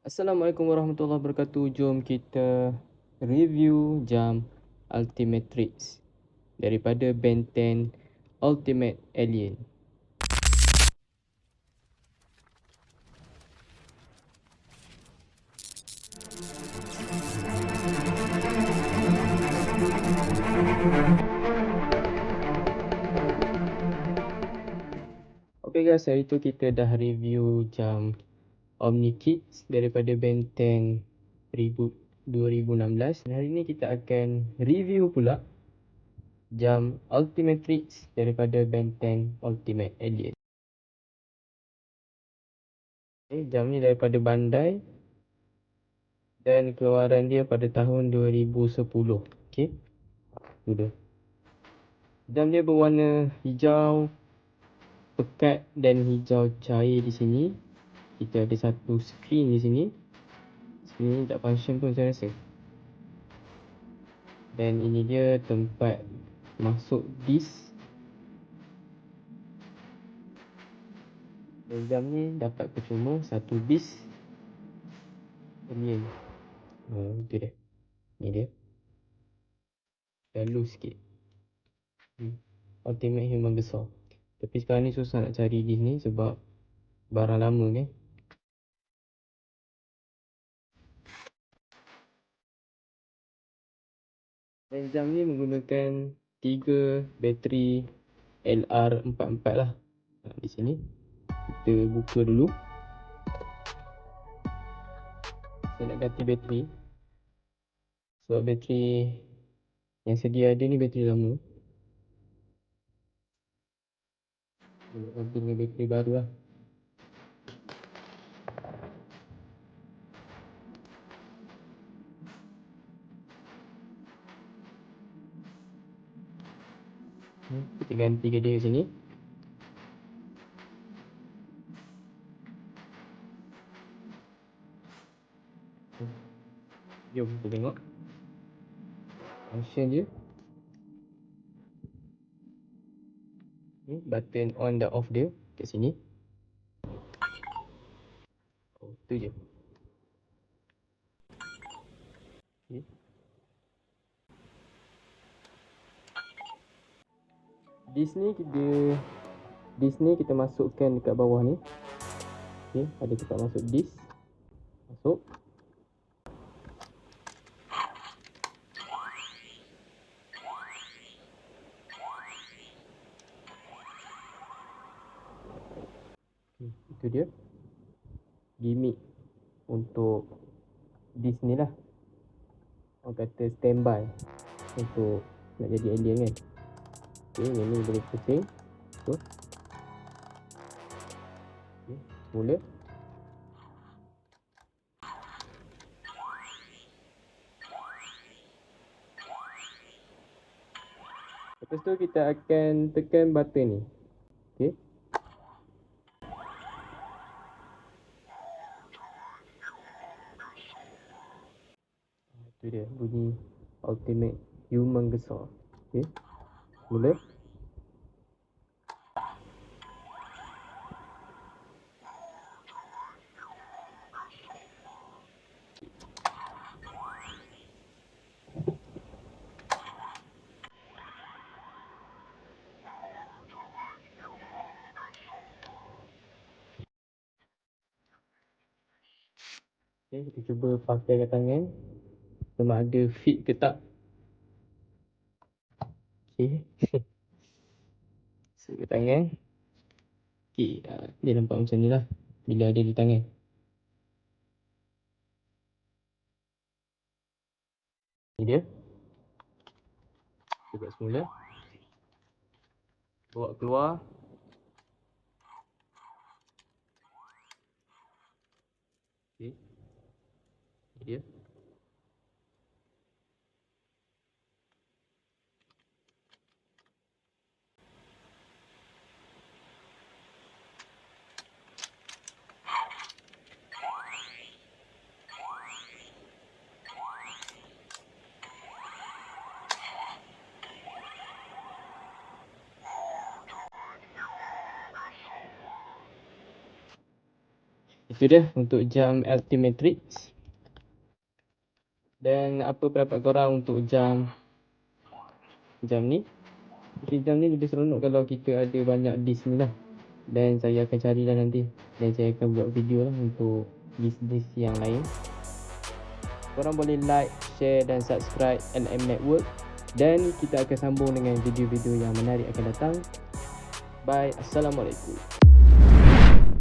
Assalamualaikum warahmatullahi wabarakatuh. Jom kita review jam Ultimatrix daripada Ben 10 Ultimate Alien. Okay guys, hari tu kita dah review jam OmniKids daripada Ben 10 2016. Dan hari ni kita akan review pula jam Ultimatrix daripada Ben 10 Ultimate Alien. Okay, jam ni daripada Bandai dan keluaran dia pada tahun 2010. Okay, tu dia. Jam dia berwarna hijau pekat dan hijau cair di sini. Kita ada satu skrin di sini. Skrin ni tak function pun saya rasa. Dan ini dia tempat masuk disk. Dan jam ni dapat percuma satu disk Alien. Itu dia. Ni dia. Dah loose sikit. Ultimate Human besar. Tapi sekarang ni susah nak cari disk ni sebab barang lama kan. Dan jam ni menggunakan 3 bateri LR44 lah. Di sini kita buka dulu. Saya nak ganti bateri sebab bateri yang sedia ada ni bateri lama. Saya ganti dengan bateri baru lah. Kita ganti ke dia sini. Jom kita tengok function dia. Ni button on dan off dia kat sini. Tu je. Okay. Disk ni kita masukkan dekat bawah ni. Okay, ada tempat masuk disk. Masuk. Okay, itu dia gimmick untuk disk ni lah. Orang kata standby untuk nak jadi alien kan. Okay, yang ni boleh pusing. So, okay, mula. Lepas tu kita akan tekan button ni. Okay. Itu dia bunyi Ultimate Human besar. Okay. Mula. Okay, kita cuba pakai kat tangan. Sama ada fit ke tak. Okay. So, kat tangan. Okay, dia nampak macam ni lah bila ada di tangan. Ni dia. Kita buat semula. Bawa keluar. Okay. Ni dia. Itu dia untuk jam Altimetrix. Dan apa pendapat korang untuk jam ni? Jam ni lebih seronok kalau kita ada banyak disk ni lah. Dan saya akan carilah nanti. Dan saya akan buat video lah untuk disk-disk yang lain. Korang boleh like, share dan subscribe LM Network. Dan kita akan sambung dengan video-video yang menarik akan datang. Bye. Assalamualaikum.